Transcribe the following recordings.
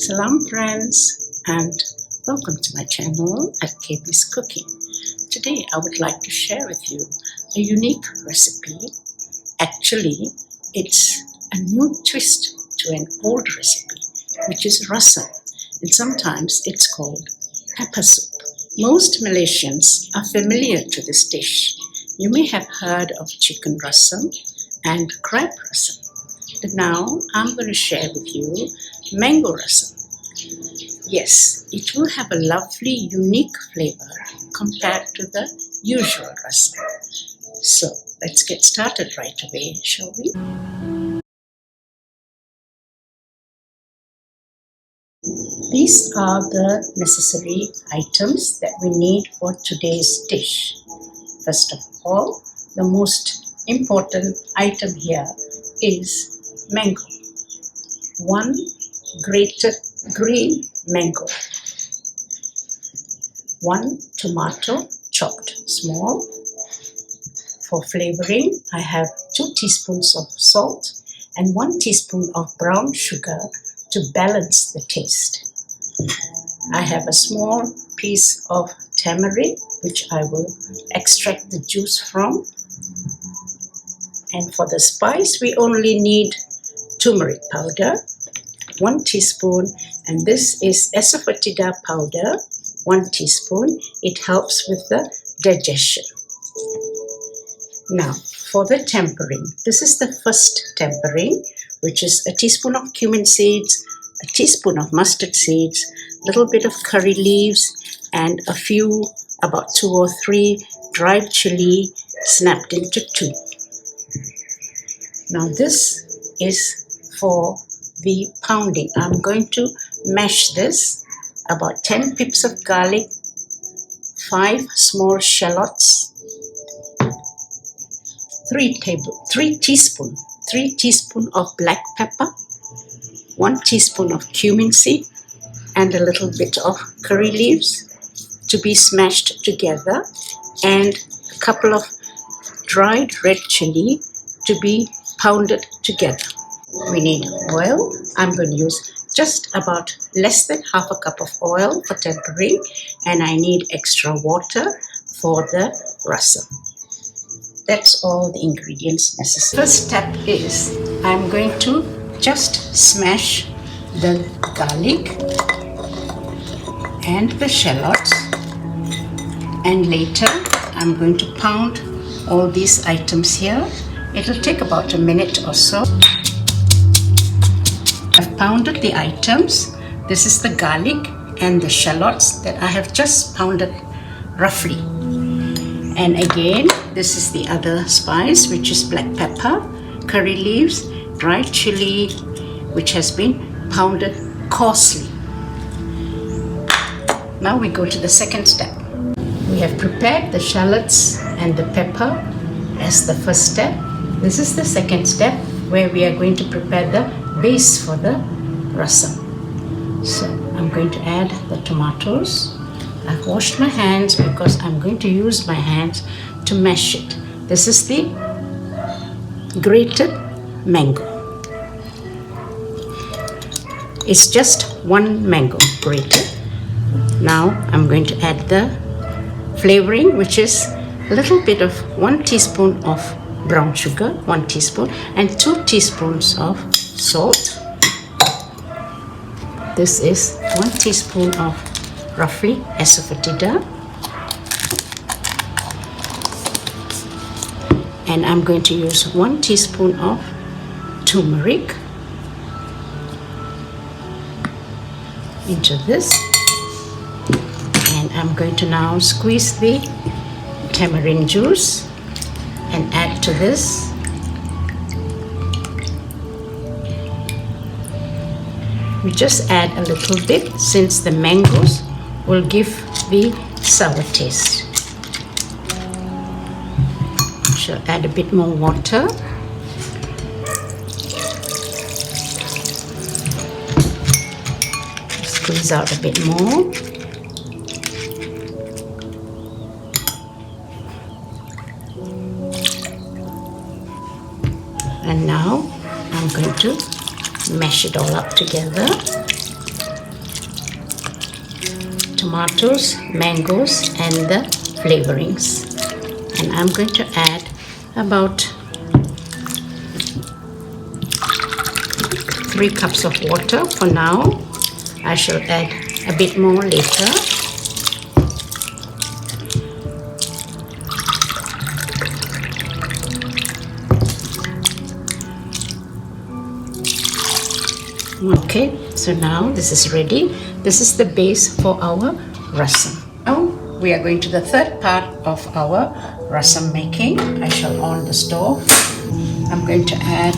Salam friends, and welcome to my channel at KB's Cooking. Today I would like to share with you a unique recipe. Actually, it's a new twist to an old recipe, which is rasam, and sometimes it's called pepper soup. Most Malaysians are familiar to this dish. You may have heard of chicken rasam and crab rasam. But now I'm going to share with you mango rasam. Yes, it will have a lovely, unique flavor compared to the usual rasam. So let's get started right away, shall we? These are the necessary items that we need for today's dish. First of all, the most important item here is mango. 1 grated green mango. 1 tomato chopped small. For flavoring, I have 2 teaspoons of salt and 1 teaspoon of brown sugar to balance the taste. I have a small piece of tamarind which I will extract the juice from. And for the spice, we only need turmeric powder, 1 teaspoon, and this is asafoetida powder, 1 teaspoon. It helps with the digestion. Now, for the tempering, this is the first tempering, which is a teaspoon of cumin seeds, a teaspoon of mustard seeds, a little bit of curry leaves, and a few, about 2 or 3 dried chili snapped into 2. Now this is for the pounding. I'm going to mash this. About 10 pips of garlic, 5 small shallots, 3 teaspoon of black pepper, 1 teaspoon of cumin seed, and a little bit of curry leaves to be smashed together, and a couple of dried red chili to be pounded together. We need oil. I'm going to use just about less than half a cup of oil for tempering, and I need extra water for the rasam. That's all the ingredients necessary. First step is I'm going to just smash the garlic and the shallots, and later I'm going to pound all these items here. It'll take about a minute or so. I've pounded the items. This is the garlic and the shallots that I have just pounded roughly. And again, this is the other spice, which is black pepper, curry leaves, dried chili, which has been pounded coarsely. Now we go to the second step. We have prepared the shallots and the pepper as the first step. This is the second step, where we are going to prepare the base for the rasam. So I'm going to add the tomatoes. I've washed my hands because I'm going to use my hands to mash it. This is the grated mango. It's just 1 mango grated. Now I'm going to add the flavoring, which is a little bit of 1 teaspoon of brown sugar, 1 teaspoon, and 2 teaspoons of salt. This is 1 teaspoon of roughly asafoetida, and I'm going to use 1 teaspoon of turmeric into this, and I'm going to now squeeze the tamarind juice and add to this. We just add a little bit since the mangoes will give the sour taste. Shall add a bit more water. Squeeze out a bit more. And now I'm going to mash it all up together. tomatoes, mangoes and the flavorings. And I'm going to add about 3 cups of water for now. I shall add a bit more later. Okay, so now this is ready. This is the base for our rasam. Now we are going to the third part of our rasam making. I shall on the stove. I'm going to add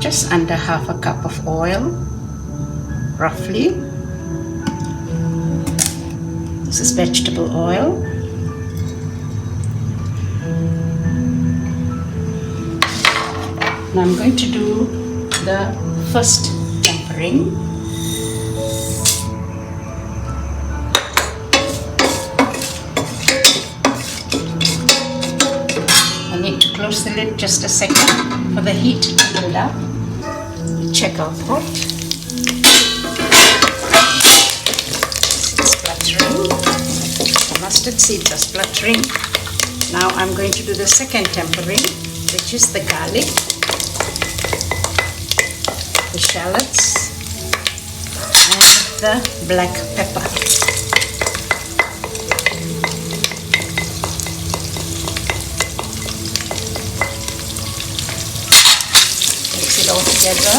just under half a cup of oil, roughly. This is vegetable oil. Now I'm going to do the first tempering. I need to close the lid just a second for the heat to build up. Check our pot. It's spluttering. The mustard seeds are spluttering. Now I'm going to do the second tempering, which is the garlic, the shallots and the black pepper. Mix it all together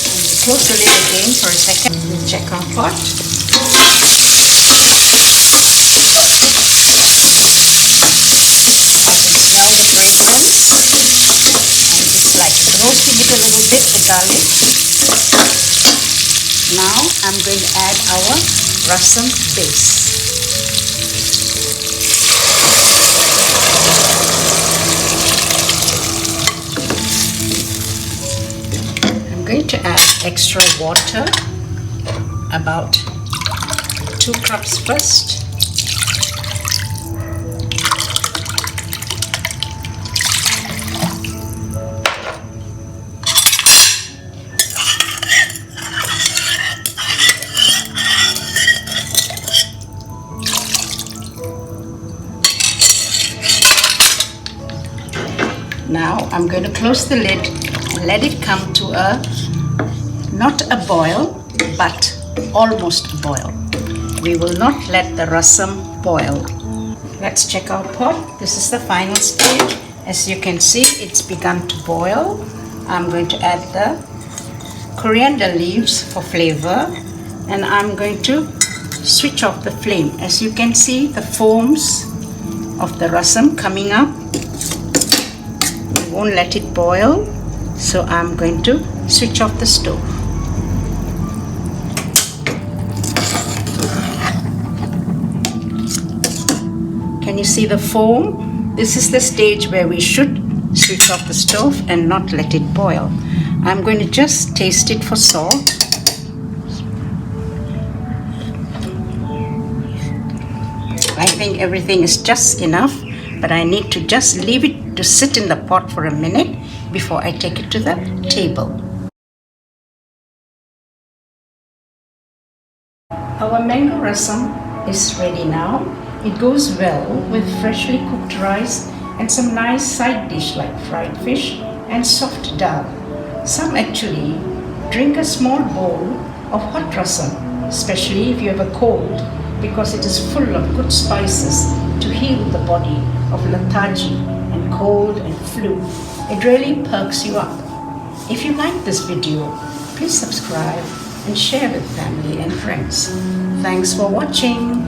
and close the lid again for a second. We'll check our pot. Smell the fragrance, and it's like roasting it a little bit, the garlic. Now I'm going to add our rasam base. I'm going to add extra water, about 2 cups first. Now I'm going to close the lid and let it come to not a boil, but almost a boil. We will not let the rasam boil. Let's check our pot. This is the final stage. As you can see, it's begun to boil. I'm going to add the coriander leaves for flavor, and I'm going to switch off the flame. As you can see, the foams of the rasam coming up. Won't let it boil, so I'm going to switch off the stove. Can you see the foam? This is the stage where we should switch off the stove and not let it boil. I'm going to just taste it for salt. I think everything is just enough, but I need to just leave it to sit in the pot for a minute before I take it to the table. Our mango rasam is ready now. It goes well with freshly cooked rice and some nice side dish like fried fish and soft dal. Some actually drink a small bowl of hot rasam, especially if you have a cold, because it is full of good spices to heal the body of lethargy and cold and flu. It really perks you up. If you like this video, please subscribe and share with family and friends. Thanks for watching.